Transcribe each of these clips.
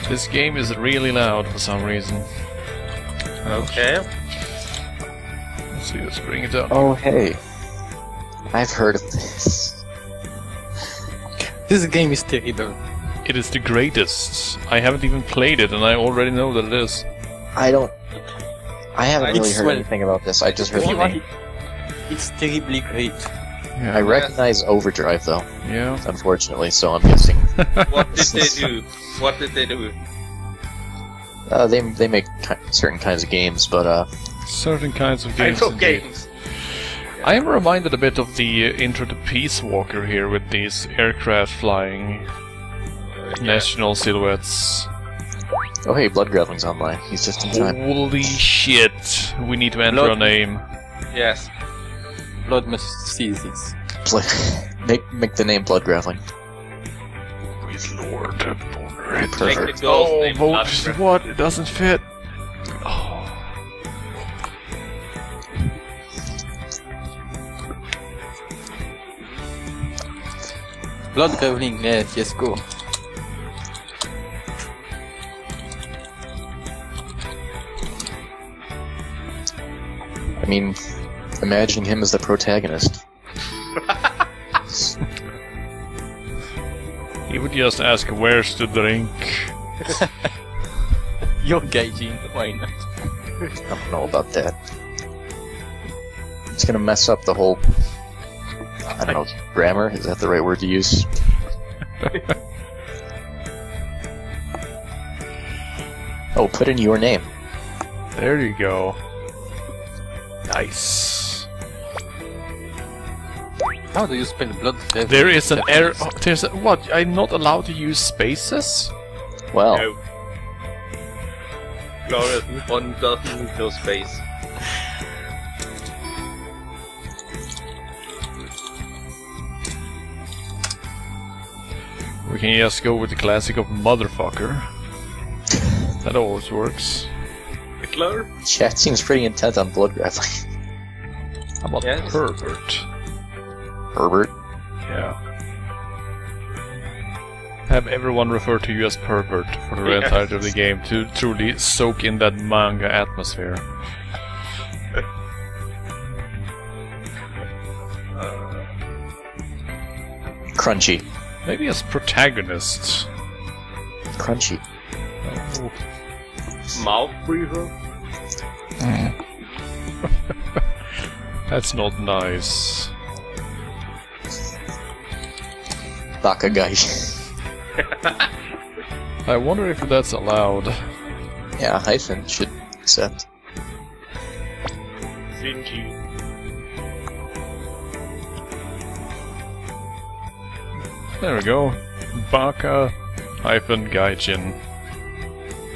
This game is really loud for some reason. Okay. Let's see, let's bring it up. Oh, hey. I've heard of this. This game is terrible. It is the greatest. I haven't even played it and I already know that it is. I haven't really It's heard well- anything about this. I just heard the name. It's terribly great. Yeah. I recognize Overdrive, though, Yeah. unfortunately, so I'm guessing. What did they do? What did they do? They make certain kinds of games, but Certain kinds of I games. know indeed. games. I am reminded a bit of the intro to Peace Walker here with these aircraft flying national silhouettes. oh hey, Blood Graveling's online. He's just in time. Holy shit! We need to enter a name. Yes. Blood must see this. Make the name Blood Graveling. With Lord Boner. Make the Perfect. ghost Oh, name vote. Blood. What? It doesn't fit. Oh. Blood Graveling, yes, go. I mean, imagine him as the protagonist. He would just ask, where's the drink? You're Gaijin, why not? I don't know about that. It's gonna mess up the whole... I don't know, grammar? Is that the right word to use? Oh, put in your name. There you go. Nice. How do you spell Blood Graveling? There is an error. Oh, there's a, what? I'm not allowed to use spaces? Well, No. Glorious Nippon doesn't need no space. We can just go with the classic of motherfucker. That always works. Hitler? chat seems pretty intent on Blood Graveling. How about Yes. Herbert? Herbert? Yeah. Have everyone refer to you as pervert for the Yes. entirety of the game to truly soak in that manga atmosphere. Crunchy. Maybe as protagonist. Crunchy. Oh. Mouth breather? That's not nice. Baka Gaijin. I wonder if that's allowed. Yeah, hyphen should accept. Shinji. There we go. Baka hyphen Gaijin.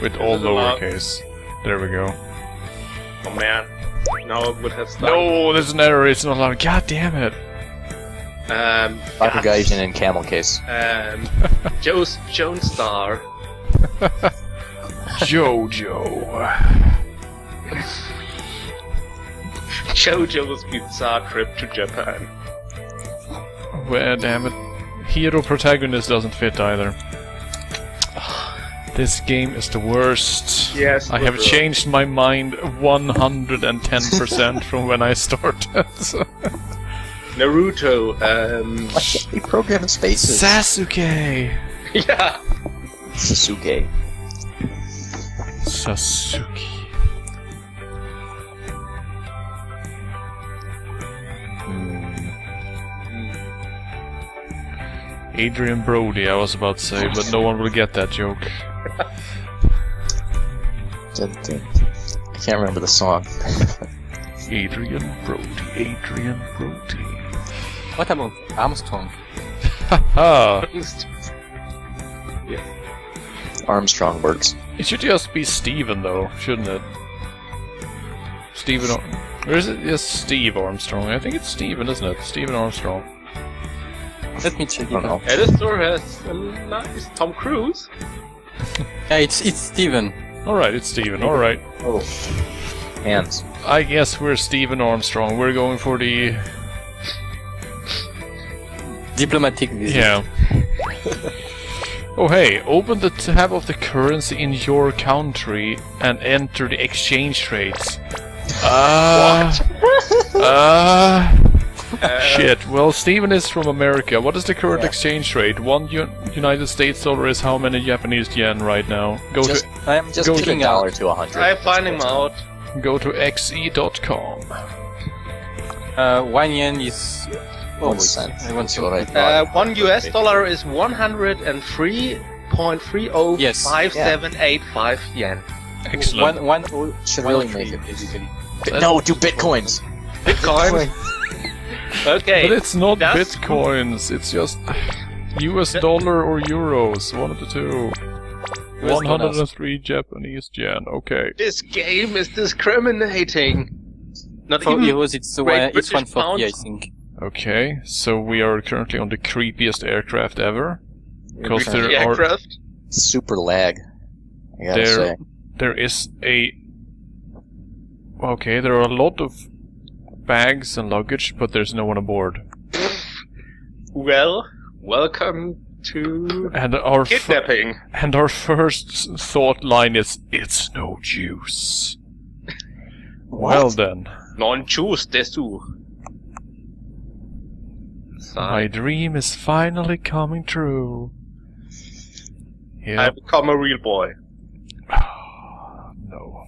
With all Is it allowed? lowercase. There we go. Oh man. Now it would have started. No, there's an error, it's not allowed. God damn it. Baka Gaijin in camel case. Jonestar. Jojo. JoJo's Bizarre Trip to Japan. Well, damn it. Hero protagonist doesn't fit either. This game is the worst. Yes, I have Woodrow. changed my mind 110% from when I started. Naruto, Why can't we program in spaces? Sasuke! yeah. Sasuke. Sasuke. Adrian Brody, I was about to say, but no one will get that joke. Dun, dun. I can't remember the song. Adrian Brody, Adrian Brody. What about Armstrong? Haha! Armstrong works. It should just be Steven, though, shouldn't it? Steven. Or is it just Steve Armstrong? I think it's Steven, isn't it? Steven Armstrong. Let me check I it don't know. out. Editor has a nice Tom Cruise. Yeah, it's Steven. Alright, it's Steven, alright. Oh. Hands. I guess we're Steven Armstrong. We're going for the. Diplomatic visit. Yeah. Oh hey, open the tab of the currency in your country and enter the exchange rates. Shit. Well, Steven is from America. What is the current exchange rate? One United States dollar is how many Japanese yen right now? I'm just giving $1 to 100. I find him out. Go to xe.com. 1 yen is... 1 cent. I want That's to... what I thought. $1 US is 103.305785 yen. Excellent. Should really make it. No, do bitcoins! Bitcoin. Okay. But it's not that's- bitcoins, it's just US dollar or euros, one of the two. 103 Japanese yen, okay. This game is discriminating. Not For even euros, it's Great British 140, I pounds. think. Okay, so we are currently on the creepiest aircraft ever. Because the there are aircraft. Super lag. I gotta say. there is a... Okay, there are a lot of bags and luggage, but there's no one aboard. Well, welcome to And our kidnapping. and our first thought line is, it's no juice. Well then, Non-juice desu. my dream is finally coming true. I Yeah. become a real boy. No.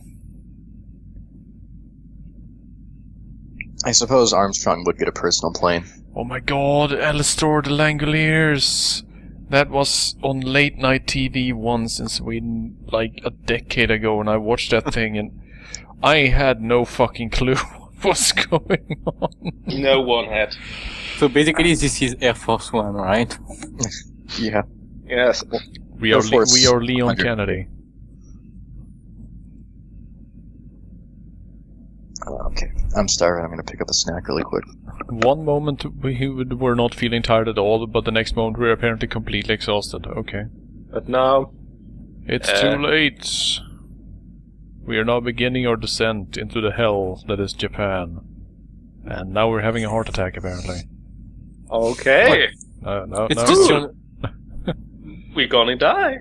I suppose Armstrong would get a personal plane. Oh my god, Alistair the Langoliers! That was on late night TV once in Sweden, like a decade ago, and I watched that thing and I had no fucking clue what was going on. No one had. So basically, this is Air Force One, right? Yeah. Yes. We Air are Force we are Leon 100. Kennedy. Okay. I'm starving. I'm gonna pick up a snack really quick. One moment we were not feeling tired at all, but the next moment we were apparently completely exhausted. Okay. But now, It's too late. We are now beginning our descent into the hell that is Japan. And now we're having a heart attack, apparently. okay, No, It's no. just your, we're gonna die.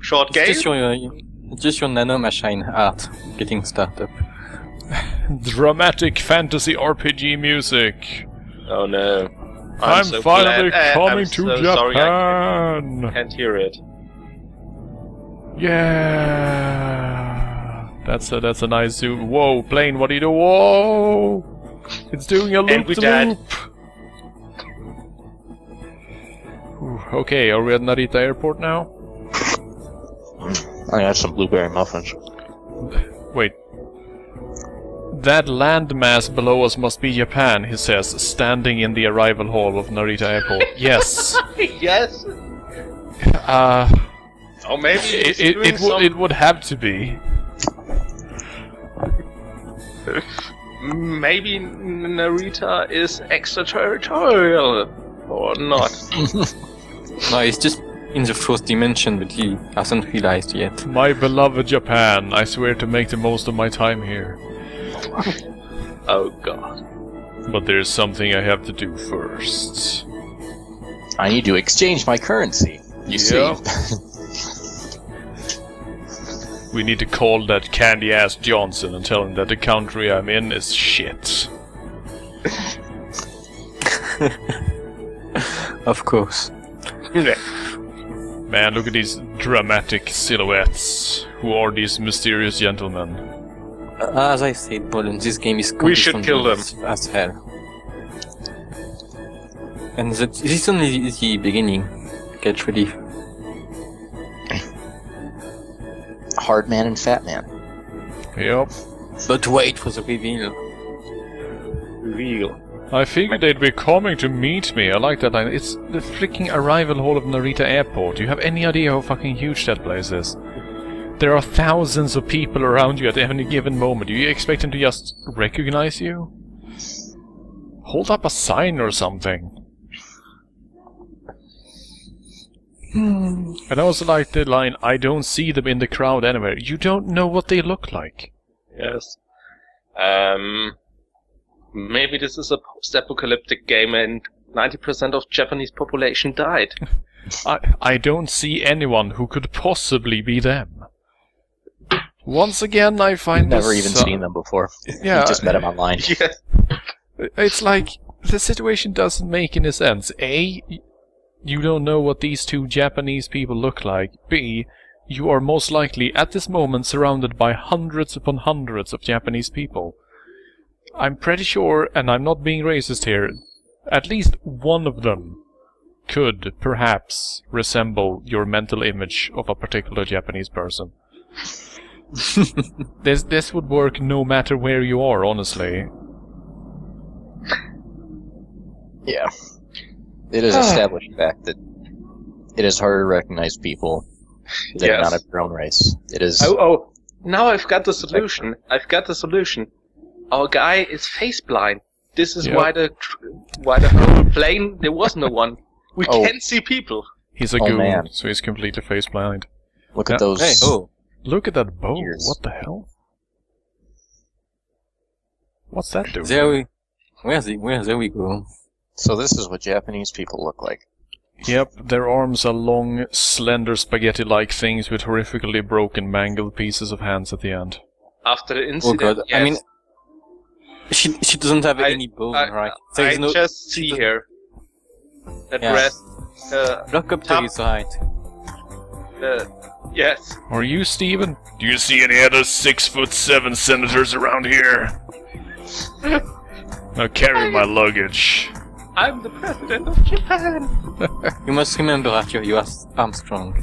Short game. it's just your nanomachine art getting started. Dramatic fantasy RPG music. Oh no. I'm so finally glad. coming I'm to so Japan. Sorry, I can't hear it. Yeah. That's a nice zoom. Whoa, plane, what do you do? Whoa! It's doing a And loop we to died. loop. Okay, are we at Narita Airport now? I got some blueberry muffins. Wait. That landmass below us must be Japan, he says, standing in the arrival hall of Narita Airport. Yes. Yes. Or maybe it's doing some... It would have to be. Maybe Narita is extraterritorial or not. No, it's just in the fourth dimension, but he hasn't realized yet. My beloved Japan, I swear to make the most of my time here. Oh god. But there's something I have to do first. I need to exchange my currency. You Yeah. see? We need to call that candy-ass Johnson and tell him that the country I'm in is shit. Of course. Man, look at these dramatic silhouettes. Who are these mysterious gentlemen? As I said, Bolin, this game is We should kill them. as hell. And this is only the beginning. Get ready. Hard man and fat man. Yep. But wait for the reveal. Real. I figured they'd be coming to meet me. I like that line. It's the freaking arrival hall of Narita Airport. Do you have any idea how fucking huge that place is? There are thousands of people around you at any given moment. Do you expect them to just recognize you? Hold up a sign or something. And I also like the line, I don't see them in the crowd anywhere. You don't know what they look like. Yes. Maybe this is a post-apocalyptic game and 90% of Japanese population died. I don't see anyone who could possibly be them. Once again, I find Never even seen them before. Yeah, You just met them online. Yeah. It's like, the situation doesn't make any sense. A, you don't know what these two Japanese people look like. B, you are most likely, at this moment, surrounded by hundreds upon hundreds of Japanese people. I'm pretty sure, and I'm not being racist here, at least one of them could, perhaps, resemble your mental image of a particular Japanese person. This would work no matter where you are, honestly. Yeah. It is established fact that it is harder to recognize people that are not of your own race. It is... Oh, now I've got the solution. Our guy is face blind. This is why the whole plane, there was no one. We can't see people. He's a goon, so he's completely face blind. Look at those... Hey, Look at that bow. Ears. What the hell? What's that doing? there we... There we go. So this is what Japanese people look like. Yep, their arms are long, slender, spaghetti-like things with horrifically broken, mangled pieces of hands at the end. After the incident, Oh god, yes. I mean... She doesn't have any bone, right? There's I just see her. The dress. Look up to top- his height. Yes. Are you Steven? Do you see any other 6'7" senators around here? Now carry my luggage. I'm the president of Japan. You must remember that you're US Armstrong.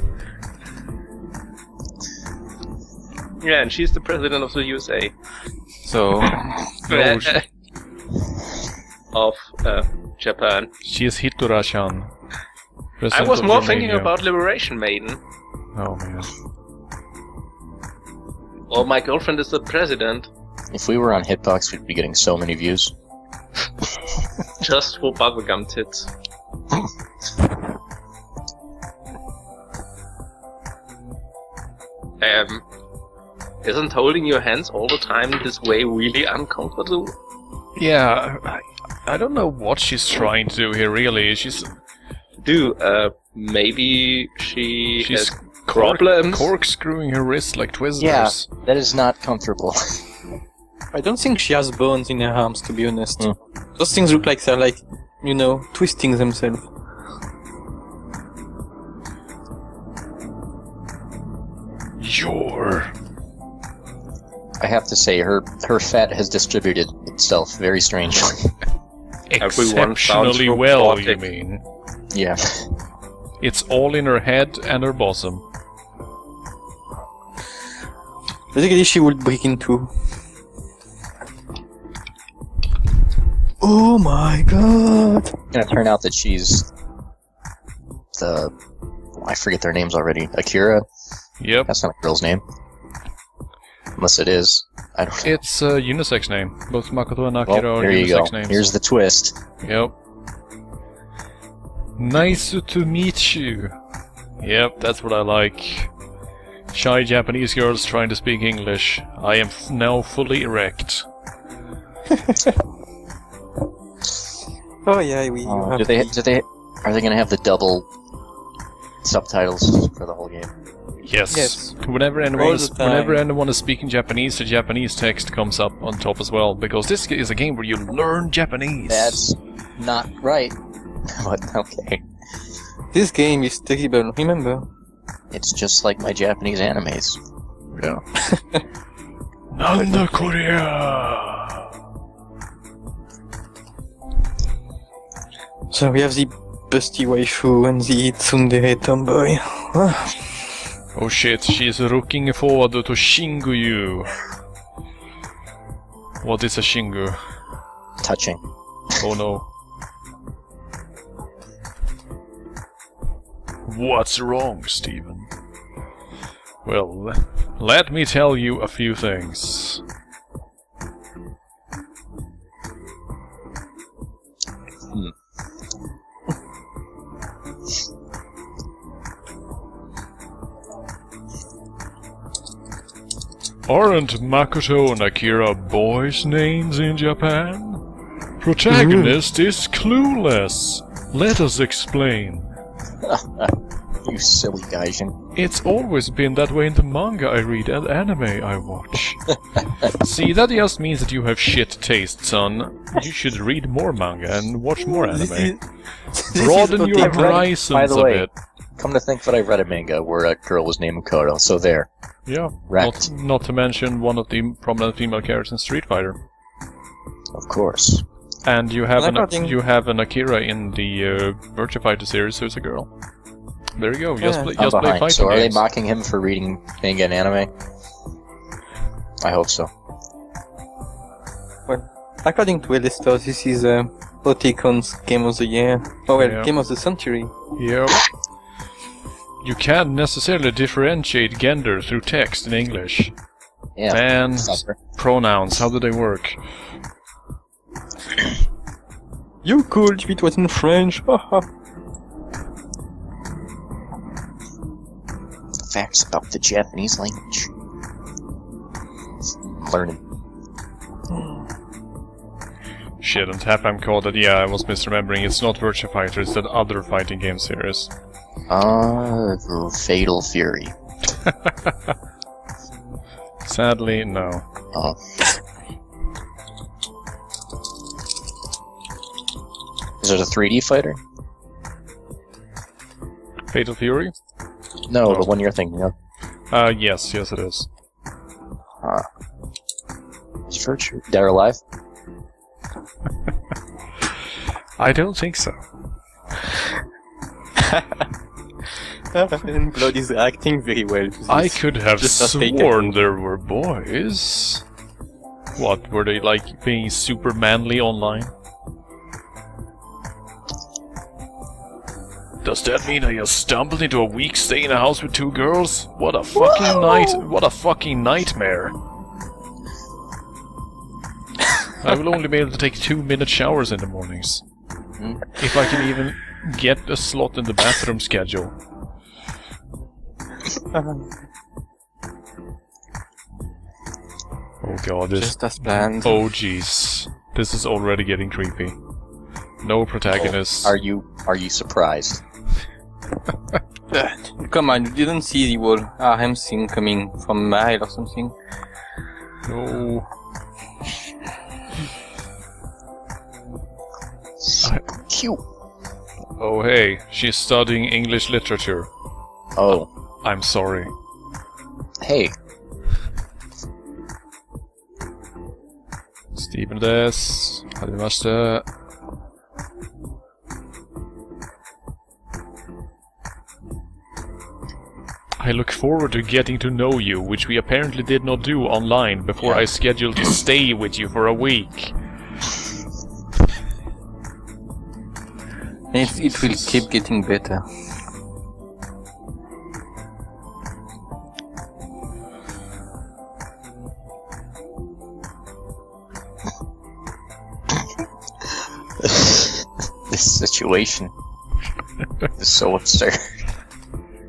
Yeah, and she's the president of the USA. So... Of Japan. She is Hitora-chan. I President was of more Romania. thinking about Liberation Maiden. Oh man. Or my girlfriend is the president. If we were on Hitbox, we'd be getting so many views. Just for bubblegum tits. Isn't holding your hands all the time this way really uncomfortable? Yeah, I don't know what she's trying to do here, really. She's Maybe she She's has problems. corkscrewing her wrist like Twizzlers. Yeah, that is not comfortable. I don't think she has bones in her arms, to be honest. Those things look like they're like, you know, twisting themselves. I have to say, her fat has distributed itself very strangely. Everyone sounds Exceptionally well, you robotic. mean. Yeah. It's all in her head and her bosom. Basically, she would break in two. Oh my god! It's gonna turn out that she's the... I forget their names already. Akira? Yep. That's not a girl's name. Unless it is. I don't know. It's a unisex name. Both Makoto and Akira Well, are there you go. unisex names. Here's the twist. Yep. Nice to meet you. Yep, that's what I like. Shy Japanese girls trying to speak English. I am now fully erect. Oh yeah, we Are have they gonna have the double subtitles for the whole game? Yes. Yes. Whenever All anyone the is speaking Japanese, the Japanese text comes up on top as well, because this is a game where you learn Japanese. That's not right. But okay. This game is terrible, remember? It's just like my Japanese animes. Yeah. Nanda Korea! So we have the busty waifu and the tsundere tomboy. Oh shit, she's looking forward to Shingu-yu. What is a Shingu? Touching. Oh no. What's wrong, Steven? Well, let me tell you a few things. Aren't Makoto and Akira boys' names in Japan? Protagonist is clueless. Let us explain. You silly Gaijin. It's always been that way in the manga I read and anime I watch. See, that just means that you have shit taste, son. You should read more manga and watch more anime. Broaden your horizons a bit. Come to think that I read a manga where a girl was named Makoto, so there. Yeah, Wrecked. not to mention one of the prominent female characters in Street Fighter. Of course. And you have an Akira in the Virtua Fighter series who's a girl. There you go, just play fighting So are they games. mocking him for reading manga and anime? I hope so. Well, according to Alistair, this is Oticon's Game of the Year. Oh well, Yeah. Game of the Century. Yep. You can't necessarily differentiate gender through text in English. Yeah. And Suffer. pronouns, how do they work? You could if it was in French. Facts about the Japanese language. Learning. Shit, on tap I'm called that, yeah, I was misremembering. It's not Virtua Fighter, it's that other fighting game series. Fatal Fury. Sadly, no. Oh. Is it a 3D fighter? Fatal Fury? No, Oh. the one you're thinking of. Yes it is. Is Virtue Dead or Alive? I don't think so. And Blood is acting very well to this. I could have Just not take sworn there were boys. What, were they like being super manly online? Does that mean I just stumbled into a week stay in a house with 2 girls? What a fucking nightmare. I will only be able to take 2-minute showers in the mornings. If I can even get a slot in the bathroom schedule. Oh god, this... Just as planned. Oh jeez. This is already getting creepy. No protagonists. Are you surprised? Come on, you didn't see the whole RM thing coming from a mile or something? No. Cute. Oh hey, she's studying English literature. Oh. I'm sorry. Hey. Steven des. Harimashita. I look forward to getting to know you, which we apparently did not do online before I scheduled to stay with you for a week. It will keep getting better. This situation is so absurd.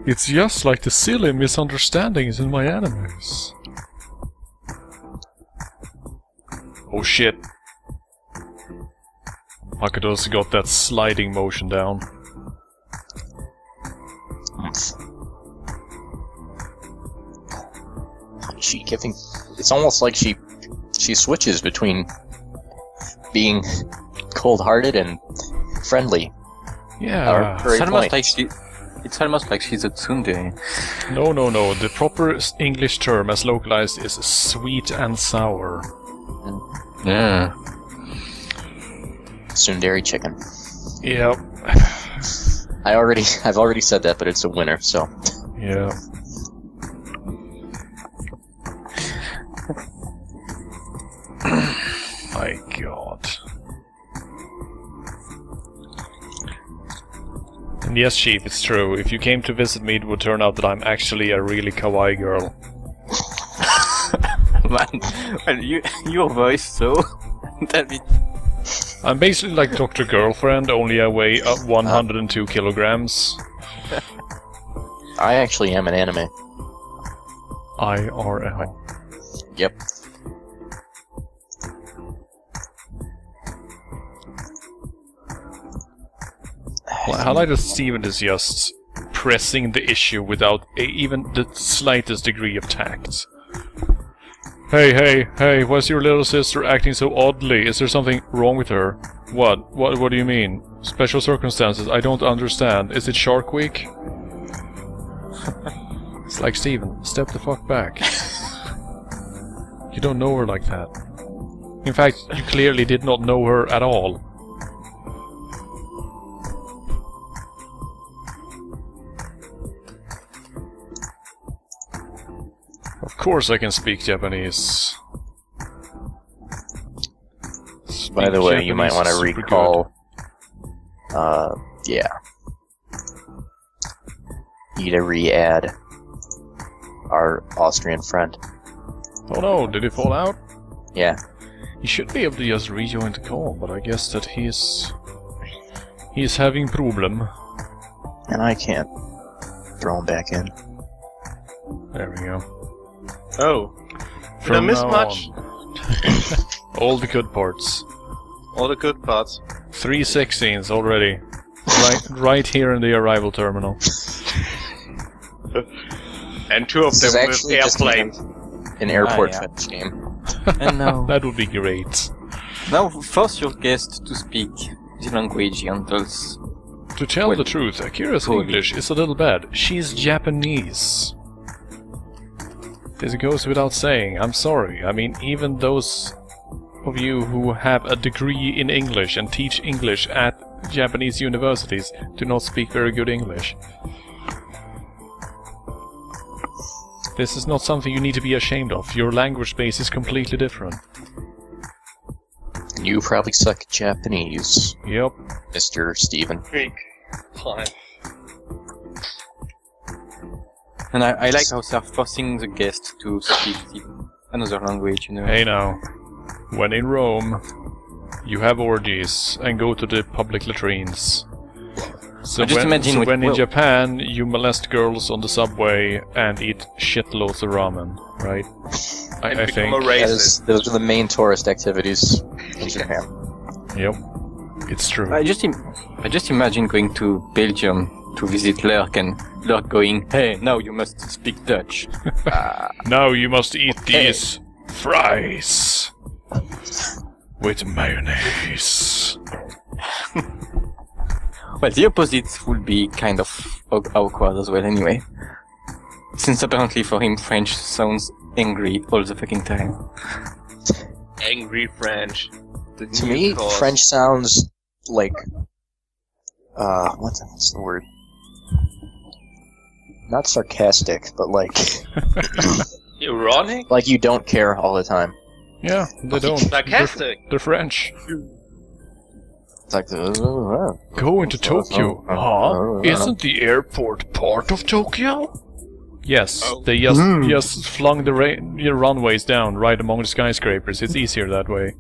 It's just like the silly misunderstandings in my animes. Oh shit. Makoto's got that sliding motion down. She giving... It's almost like she switches between being cold-hearted and friendly. Yeah. It's almost like she's a tsundere. No. The proper English term as localized is sweet and sour. Yeah. Tsundere chicken. Yep. I've already said that, but it's a winner, so. Yeah. My god. And yes, Sheep, it's true. If you came to visit me, it would turn out that I'm actually a really kawaii girl. Man, well, your voice, so tell me. I'm basically like Dr. Girlfriend, only I weigh 102 kilograms. I actually am an anime. IRL. Yep. I like that Steven is just pressing the issue without even the slightest degree of tact. Hey, why's your little sister acting so oddly? Is there something wrong with her? What do you mean? Special circumstances? I don't understand. Is it Shark Week? It's like, Steven, step the fuck back. You don't know her like that. In fact, you clearly did not know her at all. Of course I can speak Japanese. By the way, you might want to recall... yeah. Need to re-add our Austrian friend. Oh no, did he fall out? Yeah. He should be able to just rejoin the call, but I guess that he's having problem. And I can't throw him back in. There we go. Oh. Did I miss much? All the good parts. All the good parts. 3 sex scenes already. Right here in the arrival terminal. And 2 of them with airplanes. An airport fetish game. And now, That would be great. now force your guest to speak the language he handles. To tell the truth, Akira's English is a little bad. She's Japanese. This goes without saying. I'm sorry. I mean, even those of you who have a degree in English and teach English at Japanese universities do not speak very good English. This is not something you need to be ashamed of. Your language base is completely different. You probably suck at Japanese, Yep. Mr. Steven. Greek. Fine. And I like how they're forcing the guest to speak another language, you know. Hey now. When in Rome, you have orgies and go to the public latrines. So when in Japan, you molest girls on the subway and eat shitloads of ramen, right? I think. Those are the main tourist activities in Japan. Yep, it's true. I just imagine going to Belgium to visit Lurk and Lurk going, hey, now you must speak Dutch. Now you must eat these fries with mayonnaise. Well, the opposite would be kind of awkward as well anyway. Since apparently for him French sounds angry all the fucking time. Angry French. To me, French sounds like... what's the word? Not sarcastic, but like... Ironic? Like you don't care all the time. Yeah, they don't. Sarcastic. They're French. It's like... Going to Tokyo? Huh? Isn't the airport part of Tokyo? Yes, they just flung the runways down right among the skyscrapers. It's easier that way.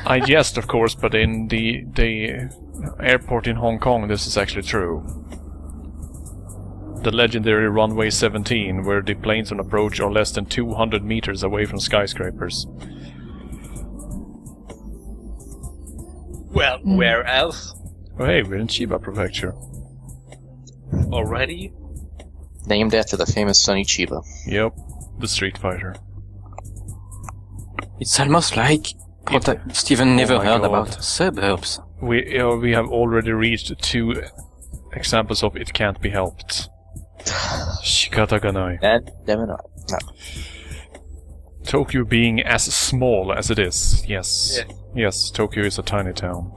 I jest, of course, but in the airport in Hong Kong, this is actually true. The legendary runway 17, where the planes on approach are less than 200 meters away from skyscrapers. Well, where else? Oh hey, we're in Chiba Prefecture. Already? Named after the famous Sonny Chiba. Yep, the Street Fighter. It's almost like Steven never heard God. about suburbs. We have already reached 2 examples of it can't be helped. Shikata ga nai. No. Tokyo being as small as it is, yes. Yeah. Yes, Tokyo is a tiny town.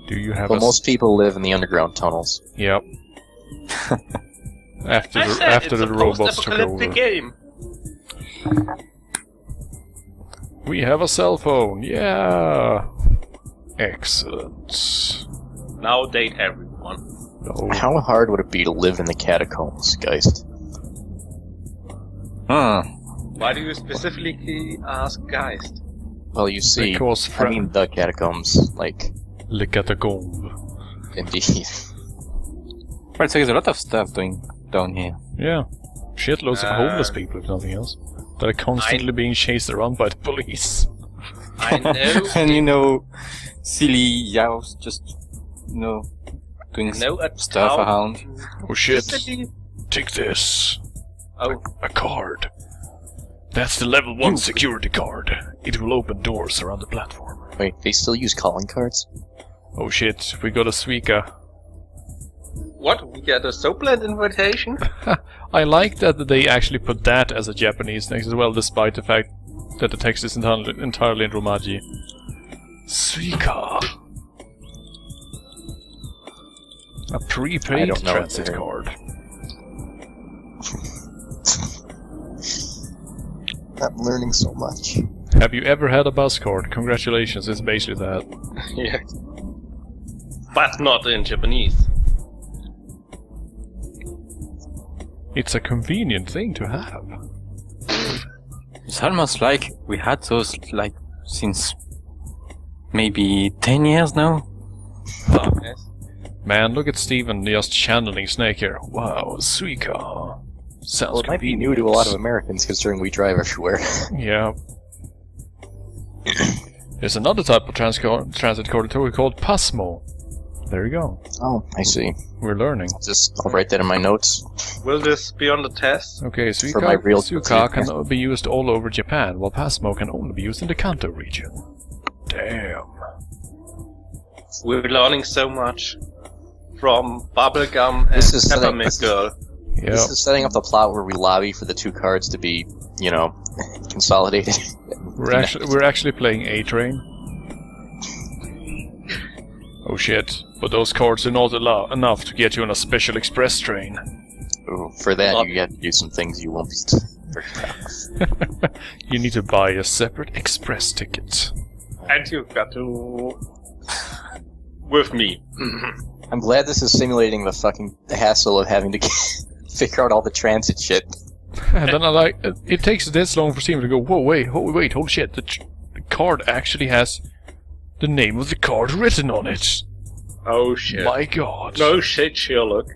Do you have Well, most people live in the underground tunnels. Yep. after the robots took over. Game. We have a cell phone, yeah! Excellent. Now date everyone. Oh. How hard would it be to live in the catacombs, Geist? Why do you specifically ask Geist? Well, you see, Because I mean the catacombs, like, Le catacombe. indeed. Well, so there's a lot of stuff doing down here. Yeah. Shitloads of homeless people, if nothing else. that are constantly being chased around by the police. I know. And you know, silly Yao's just, you know, doing stuff around. Oh shit. Take this. Oh. A card. That's the level 1 security card. It will open doors around the platform. Wait, they still use calling cards? Oh shit, we got a Suica. What? We get a Soapland invitation? I like that they actually put that as a Japanese text as well, despite the fact that the text is entirely in Romaji. Suica. A prepaid transit card. I'm learning so much. Have you ever had a bus card? Congratulations, it's basically that. Yeah. But not in Japanese. It's a convenient thing to have. It's almost like we had those, like, since maybe 10 years now. Oh, yes. Man, look at Steven just channeling Snake here. Wow, Suica. Sounds Well, it might be new to a lot of Americans considering we drive everywhere. Yeah. There's another type of transit card called Pasmo. There you go. Oh, I see. We're learning. I'll write that in my notes. Will this be on the test? Okay, For my real Suica can be used all over Japan, while Pasmo can only be used in the Kanto region. Damn. We're learning so much from Bubblegum and Peppermint Girl. Yeah. This is setting up the plot where we lobby for the two cards to be, you know, consolidated. We're actually playing A-Train. Oh shit, but those cards are not enough to get you on a special express train. Ooh, for that you have to do some things you won't be very proud of. You need to buy a separate express ticket. And you've got to... with me. I'm glad this is simulating the fucking hassle of having to figure out all the transit shit. And then it takes this long for Steven to go, whoa, wait, holy shit, the card actually has the name of the card written on it. Oh shit. My god. No shit, Sherlock.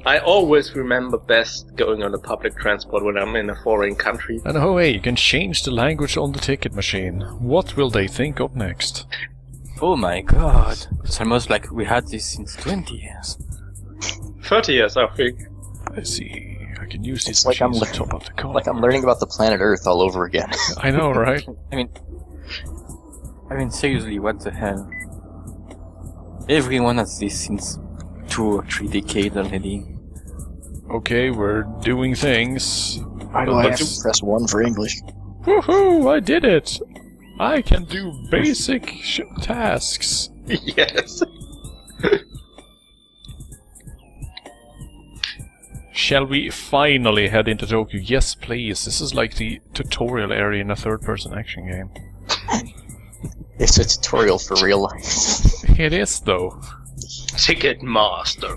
I always remember best going on the public transport when I'm in a foreign country. And oh hey, you can change the language on the ticket machine. What will they think of next? Oh my god. It's almost like we had this since 20 years. 30 years, I think. I see. I can use these It's like I'm machines to top up the card. Like I'm learning about the planet Earth all over again. I know, right? I mean, seriously, what the hell? Everyone has this since 2 or 3 decades already. Okay, we're doing things. I know I have to press 1 for English. Woohoo! I did it! I can do basic tasks. Yes. Shall we finally head into Tokyo? Yes, please. This is like the tutorial area in a third-person action game. It's a tutorial for real life. It is, though. Ticket master.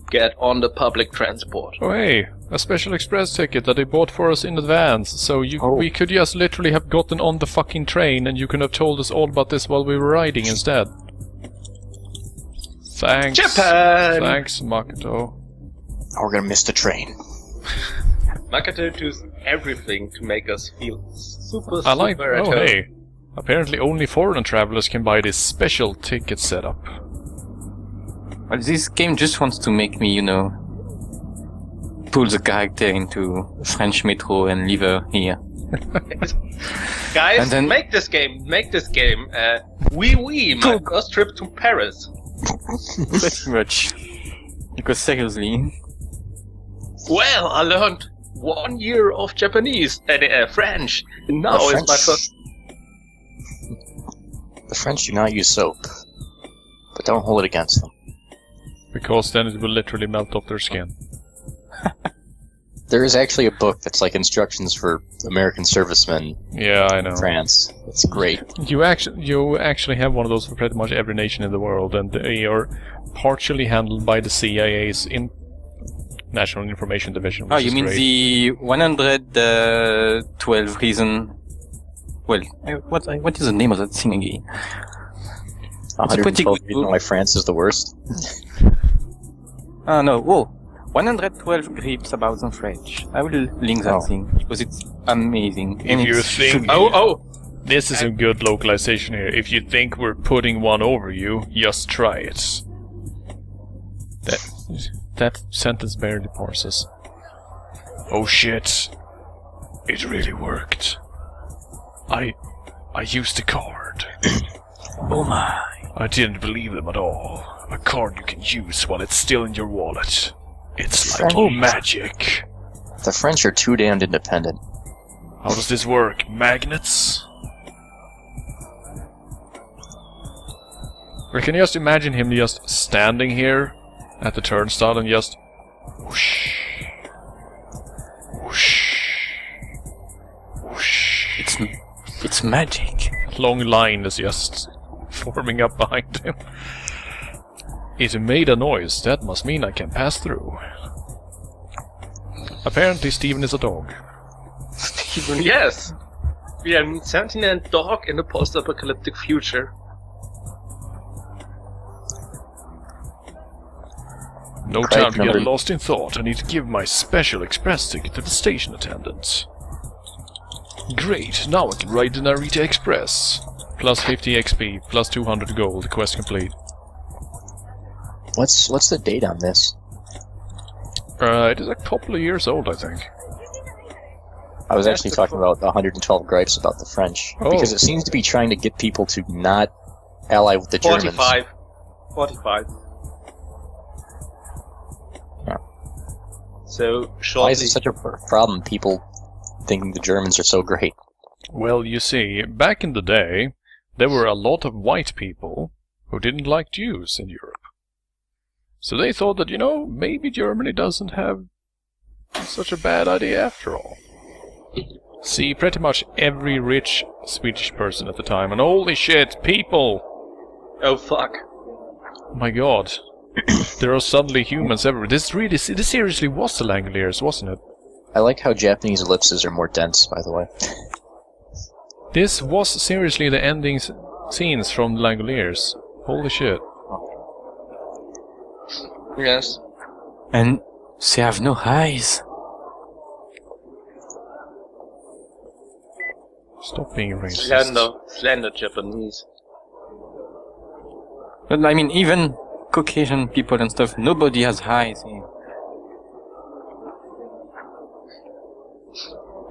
Get on the public transport. Oh hey, a special express ticket that they bought for us in advance, so we could just literally have gotten on the fucking train and you could have told us all about this while we were riding instead. Thanks. Japan! Thanks, Makoto. Oh, we're gonna miss the train. Makoto does everything to make us feel super I like. at Oh home. hey, apparently only foreign travelers can buy this special ticket setup. Well, this game just wants to make me, you know, pull the character into French metro and leave her here. Guys, And then- make this game. My first trip to Paris. Pretty much. Because seriously, Well, I learned 1 year of Japanese and French. And now The it's my first. The French do not use soap, but don't hold it against them. Because then it will literally melt off their skin. There is actually a book that's like instructions for American servicemen Yeah, I know. in France. It's great. You actually have one of those for pretty much every nation in the world, and they are partially handled by the CIA's National Information Division. Which you is mean great. the 112 reason? Well, what is the name of that thing again? It's a pretty 112 good reasons book. why France is the worst. No. Whoa. 112 grapes about the French. I will link that thing because it's amazing. And If you it's think this is a good localization here. If you think we're putting one over you, just try it. That sentence barely parses. Oh shit! It really worked. I used a card. Oh my! I didn't believe them at all. A card you can use while it's still in your wallet. It's like magic. The French are too damned independent. How does this work? Magnets? Or can you just imagine him just standing here at the turnstile and just whoosh, whoosh, whoosh. It's magic. Long line is just forming up behind him. It made a noise. That must mean I can pass through. Apparently Steven is a dog. Steven, yes! We are a sentient dog in a post-apocalyptic future. No time to get lost in thought. I need to give my special express ticket to the station attendant. Great, now I can ride the Narita Express. Plus 50 XP, plus 200 gold, quest complete. What's the date on this? It is a couple of years old, I think. I was actually talking about the 112 gripes about the French. Because it seems to be trying to get people to not ally with the Germans. 45. Yeah. So, shortly... Why is it such a problem, people thinking the Germans are so great? Well, you see, back in the day, there were a lot of white people who didn't like Jews in Europe. So they thought that, you know, maybe Germany doesn't have such a bad idea after all. See, pretty much every rich Swedish person at the time, and holy shit, people! Oh fuck. My god. There are suddenly humans everywhere. This seriously was the Langoliers, wasn't it? I like how Japanese ellipses are more dense, by the way. This was seriously the ending scenes from the Langoliers. Holy shit. Yes. And they have no eyes. Stop being racist. Slender Japanese. But I mean, even Caucasian people and stuff, nobody has eyes.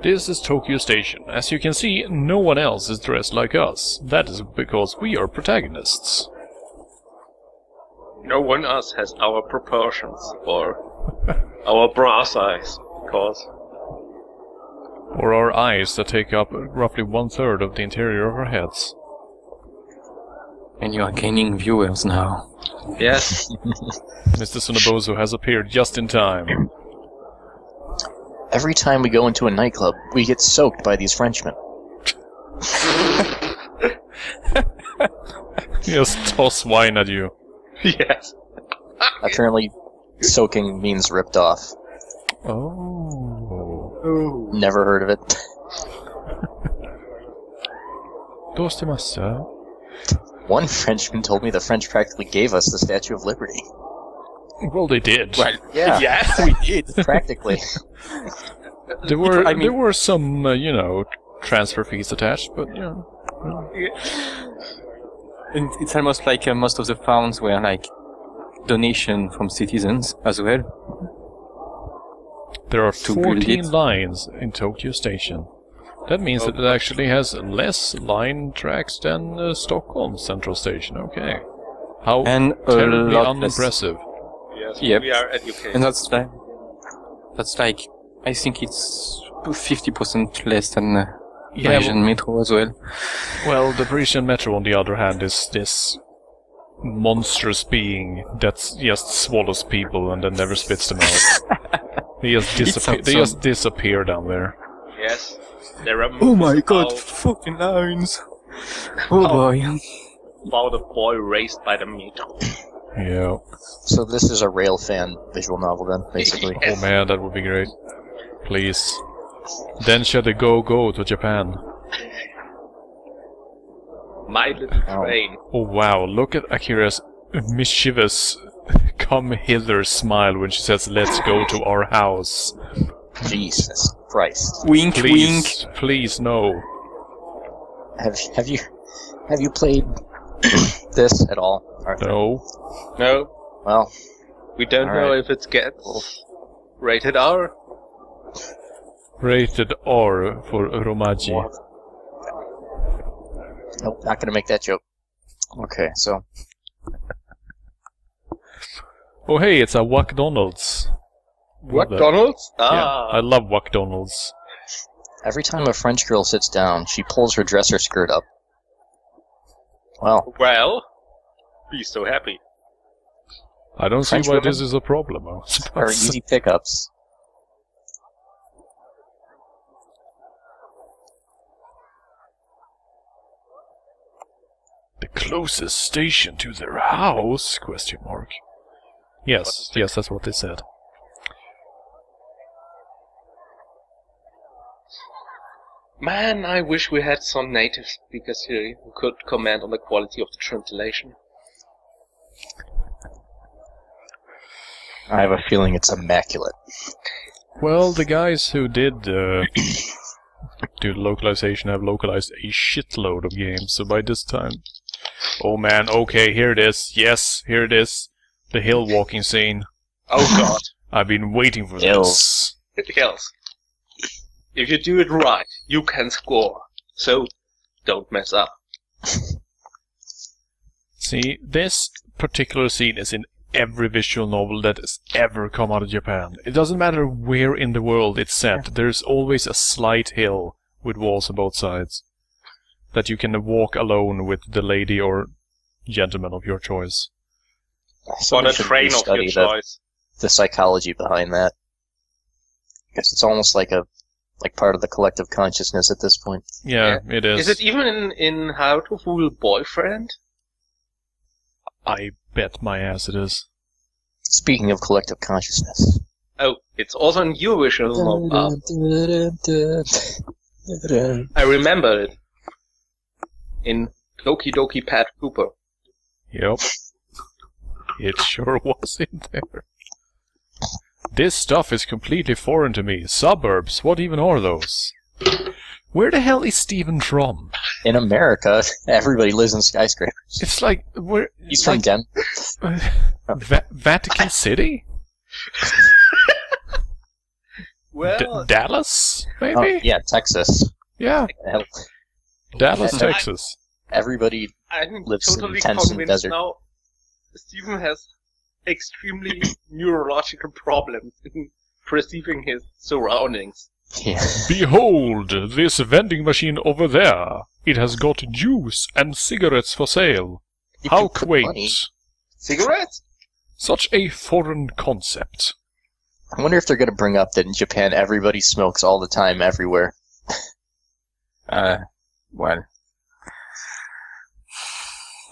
This is Tokyo Station. As you can see, no one else is dressed like us. That is because we are protagonists. No one else has our proportions, or our brass eyes, of course. Or our eyes that take up roughly 1/3 of the interior of our heads. And you are gaining viewers now. Yes. Mr. Tsunobozu has appeared just in time. Every time we go into a nightclub, we get soaked by these Frenchmen. Just toss wine at you. Yes. Apparently, soaking means ripped off. Oh. Never heard of it. One Frenchman told me the French practically gave us the Statue of Liberty. Well, they did. Well, Yeah. yes, we did. Practically. There were some, you know, transfer fees attached, but, you know. And it's almost like most of the funds were like donation from citizens as well. There are To build 14 it. lines in Tokyo Station. That means that it actually has less line tracks than Stockholm Central Station. Okay. How And a terribly lot less. unimpressive. Yes, Yep. we are educated. And that's like, I think it's 50% less than Parisian metro as well. Well, the Parisian Metro, on the other hand, is this monstrous being that just swallows people and then never spits them out. They just disappear down there. Yes. There are Oh my god, about, fucking lines! Oh boy. about a boy raised by the metro. Yeah. So this is a rail fan visual novel then, basically. Oh man, that would be great. Please. Then shall they go to Japan. My little train. Oh wow, look at Akira's mischievous come hither smile when she says, "Let's go to our house." Jesus Christ. Wink, Please, wink. please, no. Have you played this at all, Arthur? No. No, Well, we don't All know right. if it gets rated R. Rated R for Romaji. nope, not gonna make that joke. Okay, so Oh hey, it's a McDonald's. What, Love it. Donald's? Yeah, Ah, I love McDonald's. every time a French girl sits down, she pulls her dresser skirt up. Well, well, be so happy. I don't French see why women this is a problem. I are suppose. easy pickups. The closest station to their house? Question mark. Yes, yes, that's what they said. Man, I wish we had some native speakers here who could comment on the quality of the translation. I have a feeling it's immaculate. Well, the guys who did do localization have localized a shitload of games, so by this time... Oh man, okay, here it is. Yes, here it is. The hill walking scene. Oh god. I've been waiting for Hills. this. Hills. If you do it right, you can score. So, don't mess up. See, this particular scene is in every visual novel that has ever come out of Japan. It doesn't matter where in the world it's set, there's always a slight hill with walls on both sides that you can walk alone with the lady or gentleman of your choice. On Somebody a should train of your restudy choice. the psychology behind that. I guess it's almost like part of the collective consciousness at this point. Yeah, it is. Is it even in How to Fool Boyfriend? I bet my ass it is. Speaking of collective consciousness. Oh, it's also in your visual novel. I remember it. In Doki Doki Pat Cooper. Yep. It sure was in there. This stuff is completely foreign to me. Suburbs, what even are those? Where the hell is Stephen from? In America, everybody lives in skyscrapers. It's like, where... He's from Denver. Vatican City? Well, Dallas, maybe? Oh, yeah, Texas. Yeah, Hell, Dallas, I- Texas. everybody I'm lives in totally tents in the convinced desert. now Stephen has extremely neurological problems in perceiving his surroundings. Yeah. Behold, this vending machine over there. It has got juice and cigarettes for sale. You How can put quaint. money- Cigarettes? Such a foreign concept. I wonder if they're going to bring up that in Japan everybody smokes all the time everywhere.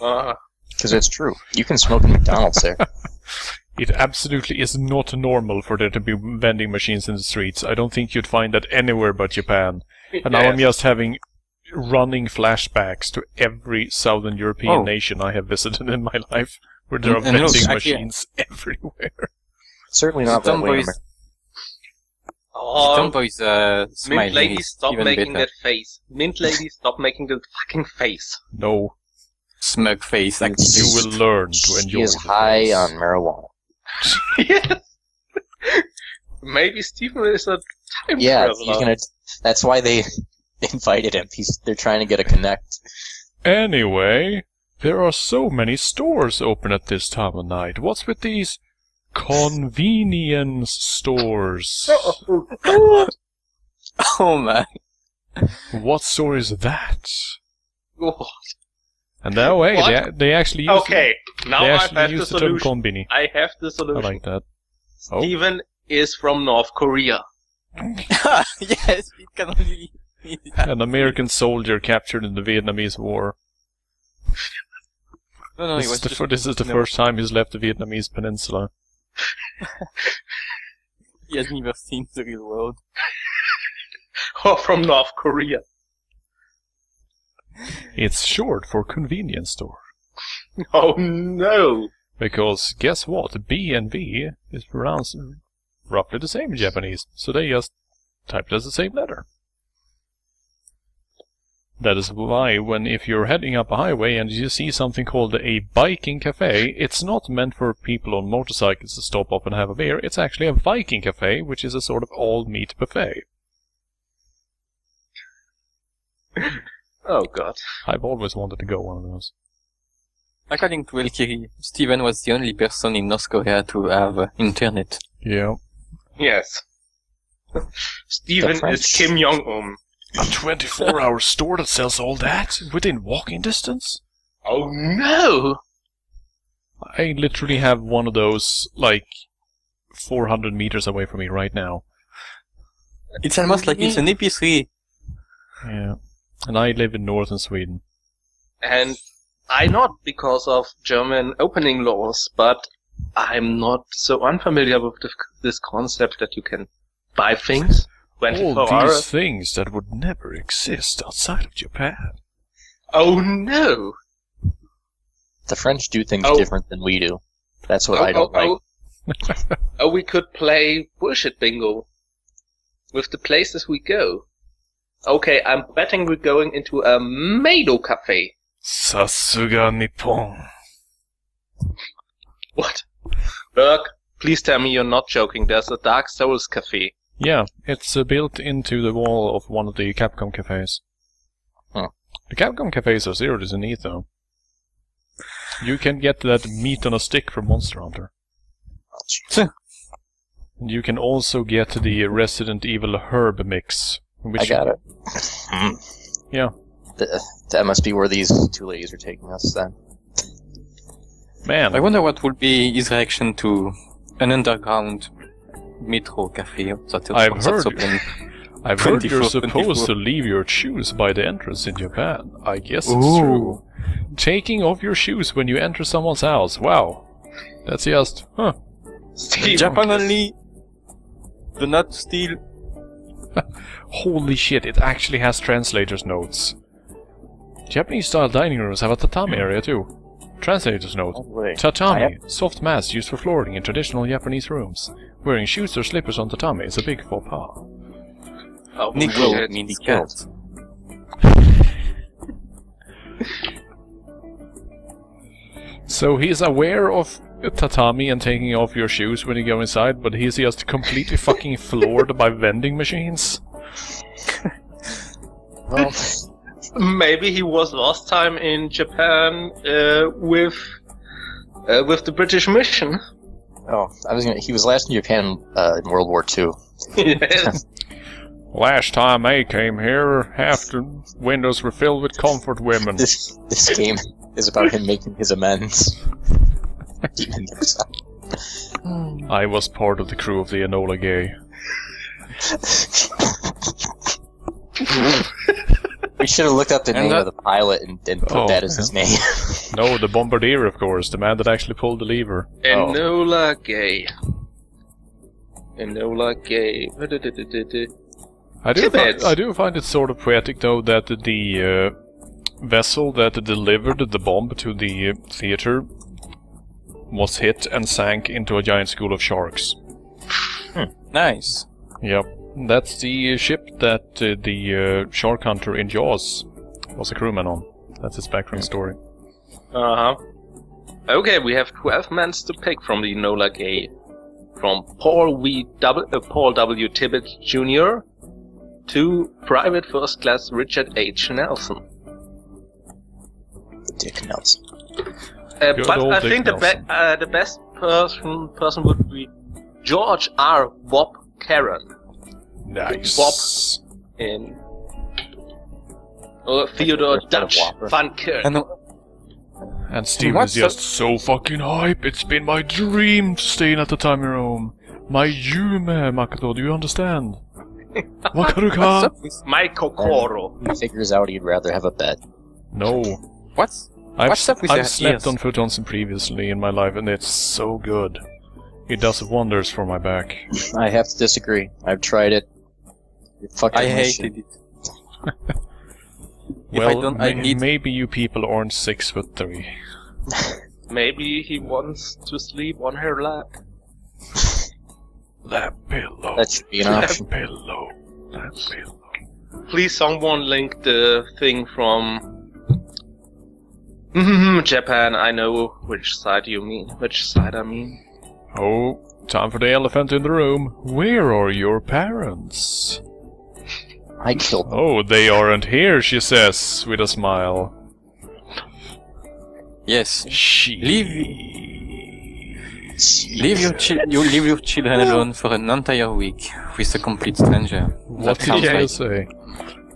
Well, Because it's true. You can smoke in McDonald's there. It absolutely is not normal for there to be vending machines in the streets. I don't think you'd find that anywhere but Japan. And now I'm just having running flashbacks to every Southern European nation I have visited in my life, where there are And look, vending actually- machines everywhere. Certainly not that Some way in boys, America. Oh, boys Mint smile. lady, He's stop even making better. that face. Mint lady, stop making that fucking face. No, Smug face. Like you will learn to She enjoy is the high face. on marijuana. Yes. Maybe Stephen is a time Yeah, traveler. he's gonna. That's why they invited him. They're trying to get a connect. Anyway, there are so many stores open at this time of night. What's with these convenience stores? oh man. What store is that? Oh, And that way, What? they actually use okay, now they I actually have the use the term solution. combini. I have the I solution. like that. Oh, Stephen is from North Korea. yes, it can only be that. an American soldier captured in the Vietnamese War. No, This it is was the, just, this is the no, first time he's left the Vietnamese peninsula. He has never seen the real world. Or from North Korea. It's short for convenience store. Oh no! Because guess what? B and B is pronounced roughly the same in Japanese, so they just type it as the same letter. That is why if you're heading up a highway and you see something called a biking cafe, it's not meant for people on motorcycles to stop off and have a beer. It's actually a Viking cafe, which is a sort of all-meat buffet. Oh god. I've always wanted to go one of those. According to Valkyrie, Steven was the only person in North Korea to have internet. Yeah. Yes. Steven is Kim Jong-un. A 24-hour store that sells all that within walking distance? Oh no! I literally have one of those, like, 400 meters away from me right now. It's almost like it's an AP3. Yeah. And I live in northern Sweden. And I not because of German opening laws, but I'm not so unfamiliar with this concept that you can buy things 24 all hours. these things that would never exist outside of Japan. Oh no! The French do things different than we do. That's what I don't like. Oh, we could play bullshit bingo with the places we go. Okay, I'm betting we're going into a Meido cafe. Sasuga Nippon. What? Berg, please tell me you're not joking. There's a Dark Souls cafe. Yeah, it's built into the wall of one of the Capcom cafes. Huh. The Capcom cafes are seriously neat, though. You can get that meat on a stick from Monster Hunter. And you can also get the Resident Evil herb mix. Which I got it. Yeah. That must be where these two ladies are taking us, then. Man. I wonder what would be his reaction to an underground metro cafe. I've heard you're supposed to leave your shoes by the entrance in Japan. I guess it's true. Taking off your shoes when you enter someone's house. Wow. That's just... Huh. Japan only. Do not steal. Holy shit, it actually has translator's notes. Japanese-style dining rooms have a tatami area too. Translator's note. Tatami, soft mats used for flooring in traditional Japanese rooms. Wearing shoes or slippers on tatami is a big faux pas. Oh, Nico means cat. So he's aware of tatami and taking off your shoes when you go inside, but he's just completely fucking floored by vending machines? Well, maybe he was last time in Japan with the British mission. oh, he was last in Japan in World War II. Yes. Last time I came here, half the windows were filled with comfort women. This game is about him making his amends. I was part of the crew of the Enola Gay. We should have looked up the name of the pilot and put that as his name. No, the bombardier, of course, the man that actually pulled the lever. Enola Gay. Enola Gay. I do find it sort of poetic, though, that the vessel that delivered the bomb to the theater was hit and sank into a giant school of sharks. Nice. Yep. That's the ship that the shark hunter in Jaws was a crewman on. That's his background story. Uh-huh. Okay, we have 12 men to pick from the Enola Gay. From Paul W. Tibbet Jr. to Private First Class Richard H. Nelson. Dick Nelson. But I think the best person would be George R. Bob Karen. Nice. Bob in Theodore Dutch Van Kern. And Steve is just so fucking hype. It's been my dream to stay in at the time room. My yume, Makoto, do you understand? Wakaruka? My kokoro. He figures out he'd rather have a bed. No. I've slept on futons previously in my life, and it's so good. It does wonders for my back. I have to disagree. I've tried it. I hated it. Well, maybe you people aren't 6'3". Maybe he wants to sleep on her lap. Lap pillow. That should be an option. Pillow. Lap pillow. Please, someone link the thing from Japan. I know which side you mean. Which side I mean. Oh, time for the elephant in the room. Where are your parents? I killed them. Oh, they aren't here, she says, with a smile. Yes. She... Leave your children alone for an entire week with a complete stranger. What That did sounds you say?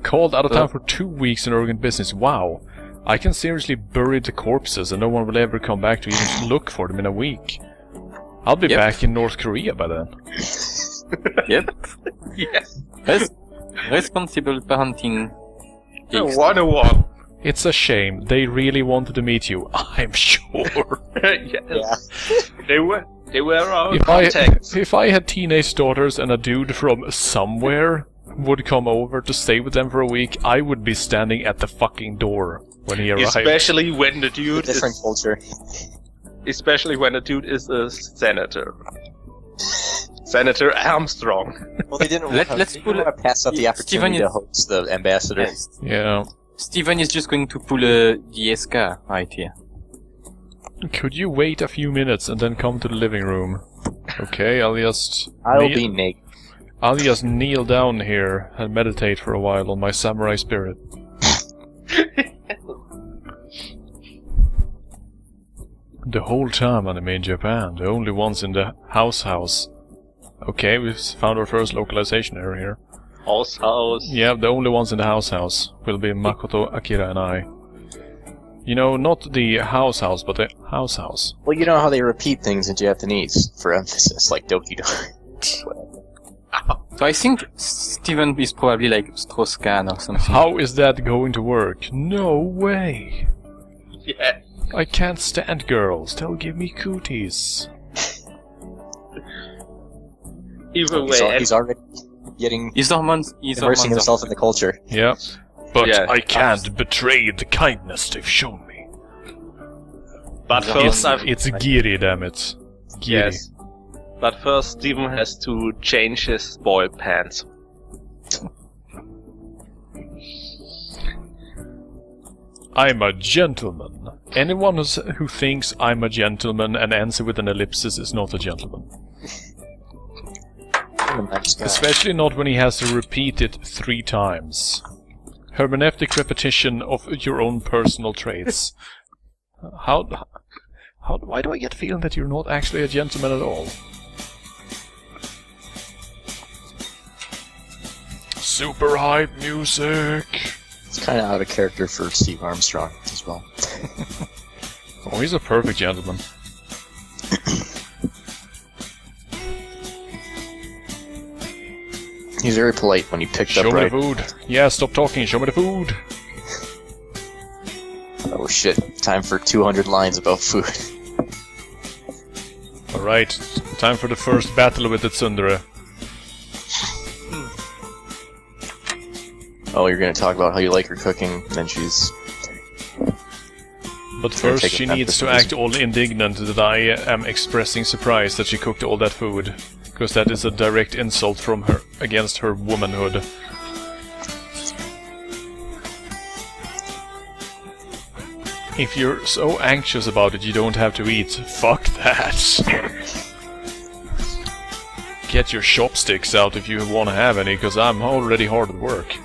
Called out of town for 2 weeks in urgent business. Wow. I can seriously bury the corpses and no one will ever come back to even look for them in a week. I'll be back in North Korea by then. Yep. Yes. Responsible parenting. Geist. 101. It's a shame. They really wanted to meet you. I'm sure. Yes. They were our If contacts. I had teenage daughters and a dude from somewhere would come over to stay with them for a week, I would be standing at the fucking door when he arrived. Especially when the dude Different is, culture. especially when the dude is a senator. Senator Armstrong. Well, they didn't Let's want pull to pass up the Steven opportunity to is- host the ambassador. Yes. Yeah. Steven is just going to pull the SK right here. Could you wait a few minutes and then come to the living room? Okay, I'll just... I'll be naked. I'll just kneel down here and meditate for a while on my samurai spirit. The whole time I'm in Japan, the only ones in the house. Okay, we've found our first localization error here. House. Yeah, the only ones in the house will be Makoto, Akira, and I. You know, not the house, but the house. Well, you know how they repeat things in Japanese for emphasis, like Doki Doki. So I think Steven is probably like Strauss-Kahn or something. How is that going to work? No way! Yeah. I can't stand girls. They'll give me cooties. Either way, He's already getting immersing himself in the culture. Yeah. But Yeah. I can't betray the kindness they've shown me. but first It's Giri, damn it. Giri. yes. But first, Steven has to change his boy pants. I'm a gentleman. Anyone who thinks I'm a gentleman and ends it with an ellipsis is not a gentleman. Especially not when he has to repeat it 3 times. Hermeneutic repetition of your own personal traits. Why do I get the feeling that you're not actually a gentleman at all? Super hype music! It's kind of out of character for Steve Armstrong as well. Oh, he's a perfect gentleman. He's very polite when he picked Show up me right. the food. Yeah, stop talking, show me the food. Oh shit, time for 200 lines about food. Alright, time for the first battle with the tsundere. Oh, you're gonna talk about how you like her cooking, and then she's... But It's gonna first take she offense needs to to this. act all indignant that I am expressing surprise that she cooked all that food. Because that is a direct insult from her against her womanhood. If you're so anxious about it you don't have to eat, fuck that. Get your chopsticks out if you want to have any, because I'm already hard at work.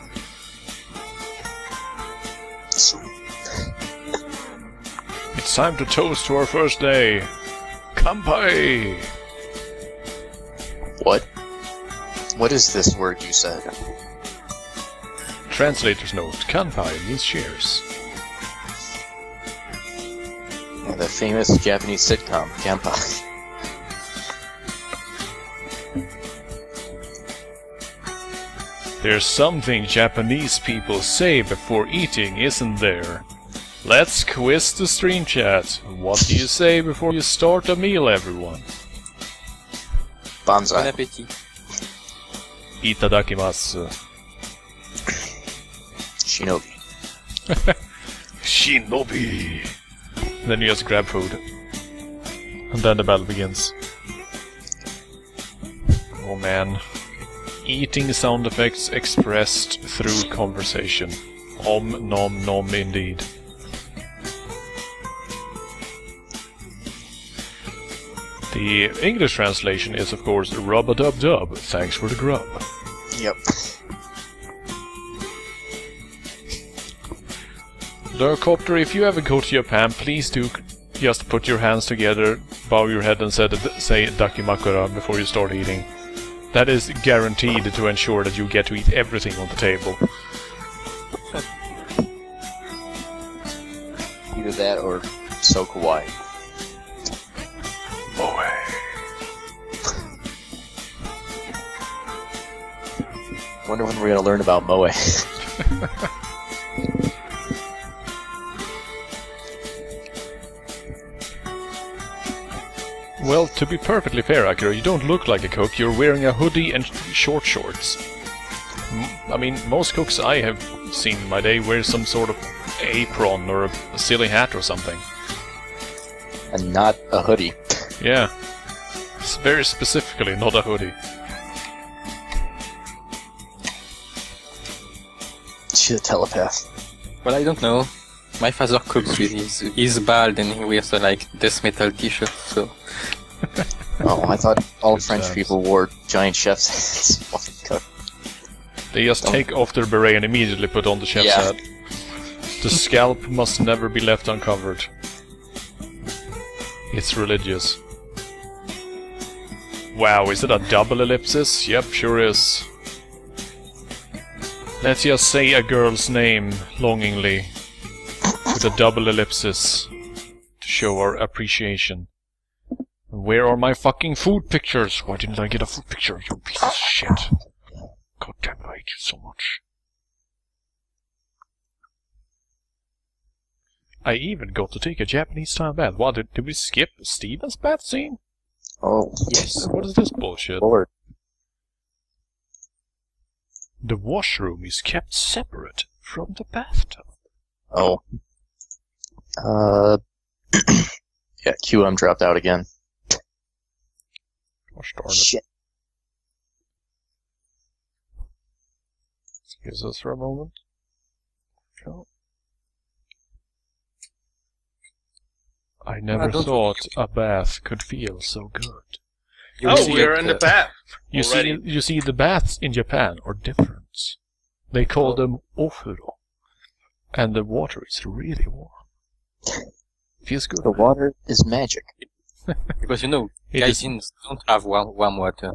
It's time to toast to our first day. Kampai! What? What is this word you said? Translator's note. Kanpai means cheers. Yeah, the famous Japanese sitcom, Kampai. There's something Japanese people say before eating, isn't there? Let's quiz the stream chat. What do you say before you start a meal, everyone? Bon Banzai. appetit. Itadakimasu. Shinobi. Shinobi. Then you just grab food. And then the battle begins. Oh man. Eating sound effects expressed through conversation. Om nom nom indeed. The English translation is of course rub-a-dub-dub, thanks for the grub. Yep. Lurcopter, if you ever go to Japan, please do just put your hands together, bow your head and say dakimakura before you start eating. That is guaranteed to ensure that you get to eat everything on the table. Either that or so kawaii. Moe. Wonder when we're gonna learn about moe. Well, to be perfectly fair, Akira, you don't look like a cook. You're wearing a hoodie and short shorts. I mean, most cooks I have seen in my day wear some sort of apron or a silly hat or something. And not a hoodie. Yeah. It's very specifically not a hoodie. She's a telepath. Well, I don't know. My father cooks with he's bald and he wears like death metal t-shirt, so... Oh, I thought all Good French times. people wore giant chef's hats while they cook. They just take off their beret and immediately put on the chef's Yeah. hat. The scalp must never be left uncovered. It's religious. Wow, is it a double ellipsis? Yep, sure is. Let's just say a girl's name longingly with a double ellipsis to show our appreciation. Where are my fucking food pictures? Why didn't I get a food picture, you piece of shit? God damn it, I hate you so much. I even got to take a Japanese-style bath. What, did we skip Steven's bath scene? Oh, Yes. What is this bullshit? Lord. The washroom is kept separate from the bathtub. Oh. Yeah, QM dropped out again. Gosh darn it. Shit. Excuse us for a moment. Go. I never don't- thought a bath could feel so good. Oh, see we're it, in the bath. You already. see, the baths in Japan are different. They call them ofuro, and the water is really warm. Feels good. The water is magic. Because you know, It is- Gaijins don't have warm water.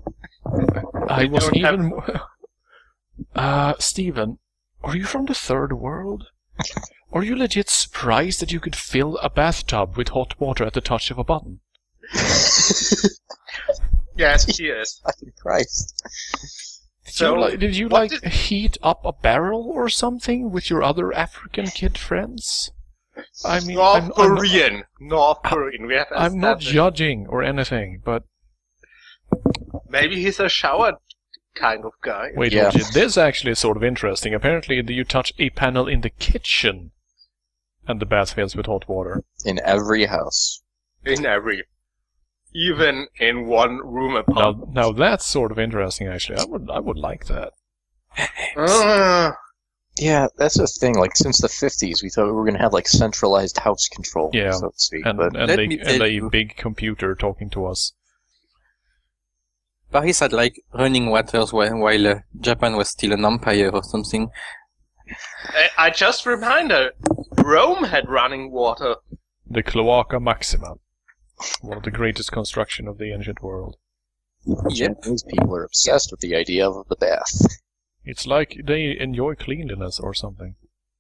I was don't have- even more... Steven, are you from the third world? Are you legit surprised that you could fill a bathtub with hot water at the touch of a button? Yes, he is. Fucking Christ. Did you what heat up a barrel or something with your other African kid friends? I mean, North Korean. North Korean. We have I'm not established. judging or anything, but Maybe he's a shower kind of guy. wait, Yeah. legit, this actually is sort of interesting. Apparently, you touch a panel in the kitchen, and the bath fills with hot water. In every house. In every. Even in one room apartment. Now that's sort of interesting. Actually, I would like that. Yeah, that's the thing. Like, since the 50s, we thought we were going to have, like, centralized house control, Yeah, so to speak. And but Let me tell a you. big computer talking to us. Paris had like running waters while Japan was still an empire or something. I just reminded, Rome had running water. The Cloaca Maxima, one of the greatest construction of the ancient world. Yep. Japanese people are obsessed with the idea of the bath. It's like they enjoy cleanliness or something.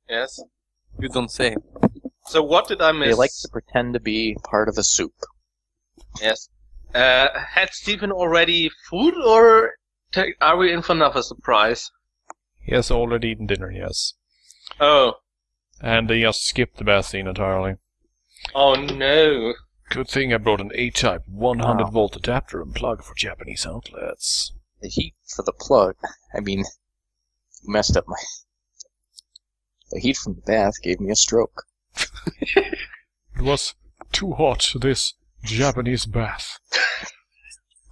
Yes. You don't say. So what did I miss? They like to pretend to be part of a soup. Yes. Had Stephen already food, or are we in for another surprise? He has already eaten dinner, yes. Oh. And they just skipped the bath scene entirely. Oh no. Good thing I brought an A-type 100-volt adapter and plug for Japanese outlets. The heat for the plug, I mean, messed up my... The heat from the bath gave me a stroke. It was too hot, this Japanese bath.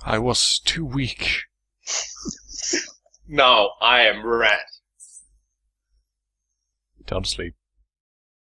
I was too weak. Now I am red. Don't sleep.